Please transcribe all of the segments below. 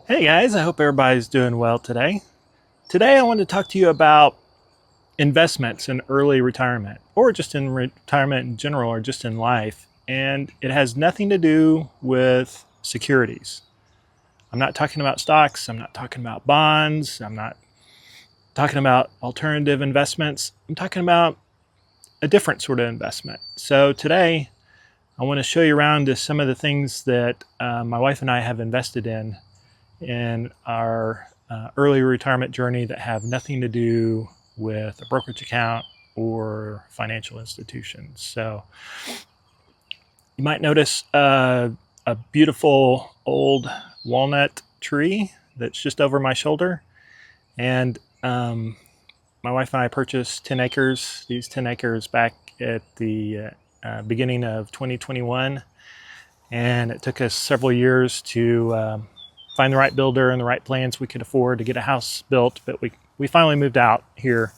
Hey guys, I hope everybody's doing well today. Today I want to talk to you about investments in early retirement, or just in retirement in general, or just in life. And it has nothing to do with securities. I'm not talking about stocks, I'm not talking about bonds, I'm not talking about alternative investments. I'm talking about a different sort of investment. So today I want to show you around to some of the things that my wife and I have invested in our early retirement journey that have nothing to do with a brokerage account or financial institutions. So you might notice a beautiful old walnut tree that's just over my shoulder. And my wife and I purchased 10 acres, these 10 acres back at the beginning of 2021. And it took us several years to find the right builder and the right plans we could afford to get a house built. But we finally moved out here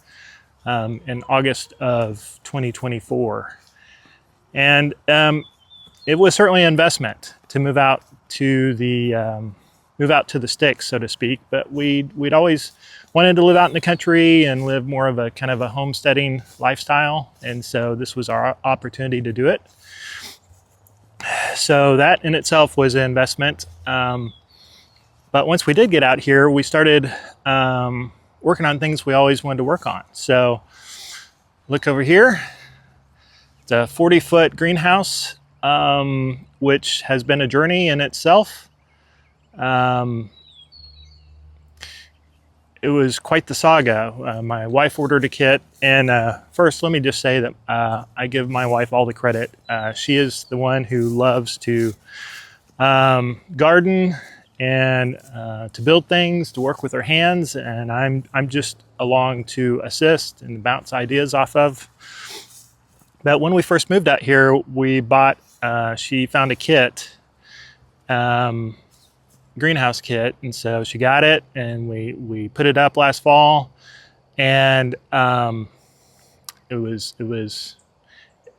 in August of 2024. And it was certainly an investment to move out to the sticks, so to speak. But we'd always wanted to live out in the country and live more of a kind of a homesteading lifestyle. And so this was our opportunity to do it. So that in itself was an investment. But once we did get out here, we started working on things we always wanted to work on. So look over here. It's a 40-foot greenhouse, which has been a journey in itself. It was quite the saga. My wife ordered a kit, and first let me just say that I give my wife all the credit. She is the one who loves to garden and to build things, to work with her hands, and I'm just along to assist and bounce ideas off of. But when we first moved out here, we bought, she found a kit, greenhouse kit, and so she got it, and we put it up last fall, and it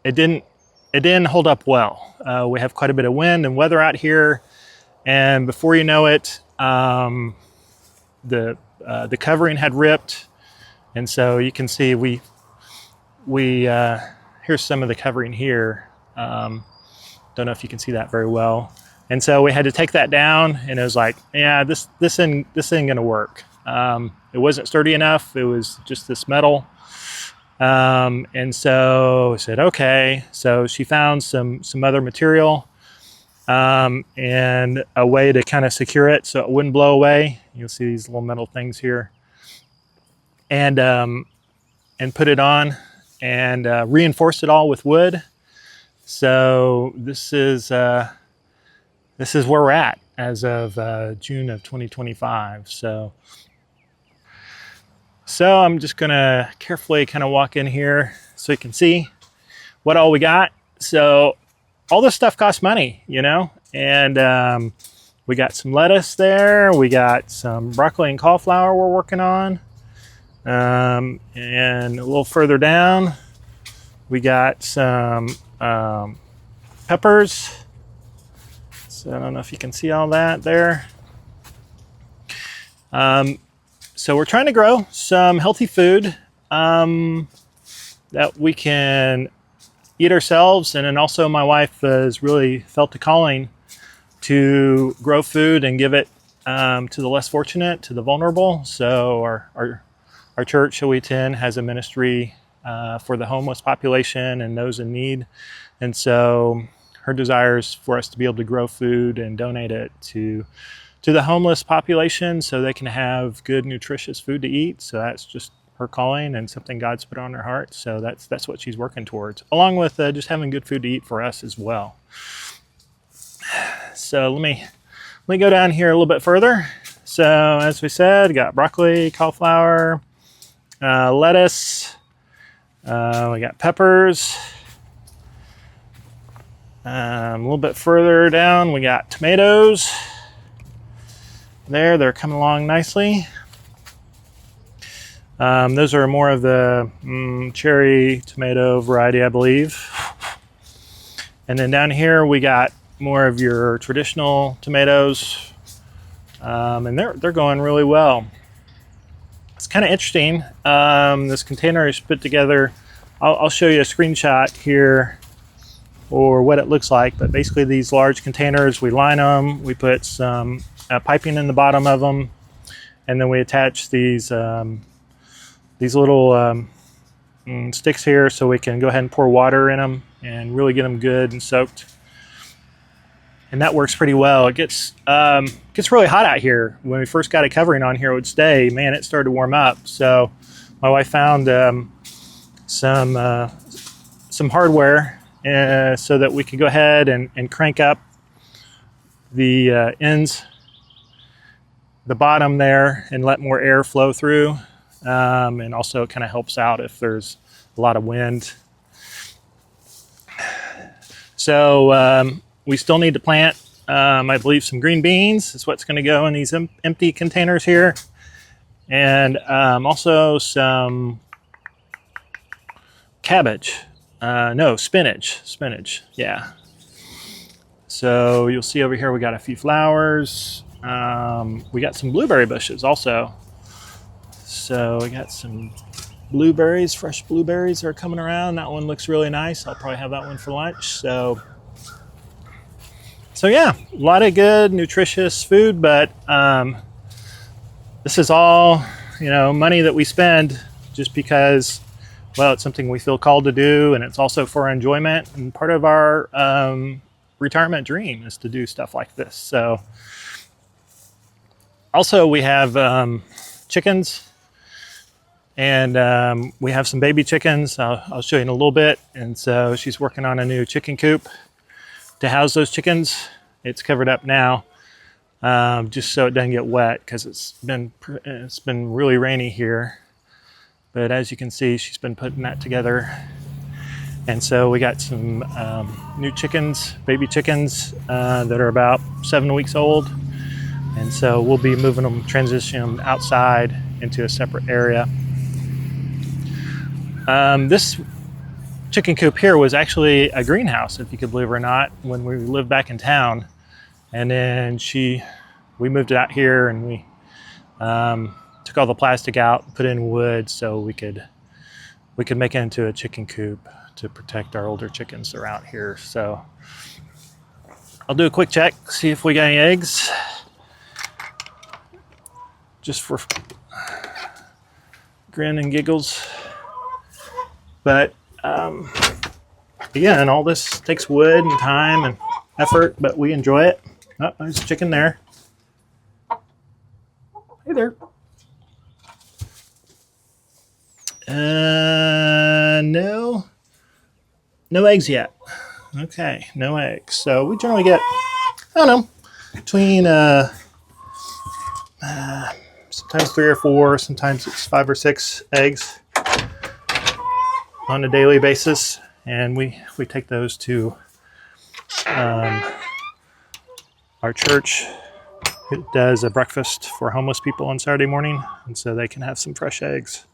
didn't hold up well. We have quite a bit of wind and weather out here. And before you know it, the covering had ripped, and so you can see here's some of the covering here. Don't know if you can see that very well. And so we had to take that down, and it was like, yeah, this ain't gonna work. It wasn't sturdy enough. It was just this metal. And so I said, okay. So she found some other material. And a way to kind of secure it so it wouldn't blow away. You'll see these little metal things here, and put it on and reinforced it all with wood. So this is where we're at as of June of 2025. So I'm just gonna carefully kind of walk in here so you can see what all we got. So all this stuff costs money, and we got some lettuce there. We got some broccoli and cauliflower we're working on. And a little further down, we got some peppers. So I don't know if you can see all that there. So we're trying to grow some healthy food that we can eat ourselves, and then also my wife has really felt the calling to grow food and give it to the less fortunate, to the vulnerable. So our church that we attend has a ministry for the homeless population and those in need, and so her desire is for us to be able to grow food and donate it to the homeless population so they can have good, nutritious food to eat. So that's just her calling and something God's put on her heart. So that's what she's working towards, along with just having good food to eat for us as well. So let me go down here a little bit further. So as we said, got broccoli, cauliflower, lettuce, we got peppers. A little bit further down, we got tomatoes. They're coming along nicely. Those are more of the cherry tomato variety, I believe. And then down here we got more of your traditional tomatoes. and they're going really well. It's kind of interesting. This container is put together. I'll show you a screenshot here or what it looks like, but basically these large containers, we line them, we put some piping in the bottom of them, and then we attach these little sticks here so we can go ahead and pour water in them and really get them good and soaked. And that works pretty well. It gets really hot out here. When we first got a covering on here, it would stay. Man, it started to warm up. So my wife found some hardware so that we could go ahead and crank up the ends, the bottom there, and let more air flow through. And also it kind of helps out if there's a lot of wind. So we still need to plant, I believe, some green beans. That's what's going to go in these empty containers here. And also some cabbage. No, spinach, yeah. So you'll see over here we got a few flowers. We got some blueberry bushes also. So we got some blueberries, fresh blueberries are coming around. That one looks really nice. I'll probably have that one for lunch. So yeah, a lot of good, nutritious food, but this is all, money that we spend just because, well, it's something we feel called to do, and it's also for our enjoyment, and part of our retirement dream is to do stuff like this. So also we have chickens, and we have some baby chickens. I'll show you in a little bit. And so she's working on a new chicken coop to house those chickens. It's covered up now, just so it doesn't get wet, because it's been really rainy here. But as you can see, she's been putting that together. And so we got some new chickens, baby chickens, that are about 7 weeks old. And so we'll be moving them, transitioning them outside into a separate area. This chicken coop here was actually a greenhouse, if you could believe it or not, when we lived back in town. And then we moved it out here, and we took all the plastic out, put in wood so we could make it into a chicken coop to protect our older chickens that are out here. So I'll do a quick check, see if we got any eggs, just for grin and giggles. But again, all this takes wood and time and effort, but we enjoy it. Oh, there's a chicken there. Hey there. No eggs yet. Okay, no eggs. So we generally get, I don't know, between sometimes 3 or 4, sometimes it's 5 or 6 eggs on a daily basis, and we take those to our church. It does a breakfast for homeless people on Saturday morning, and so they can have some fresh eggs.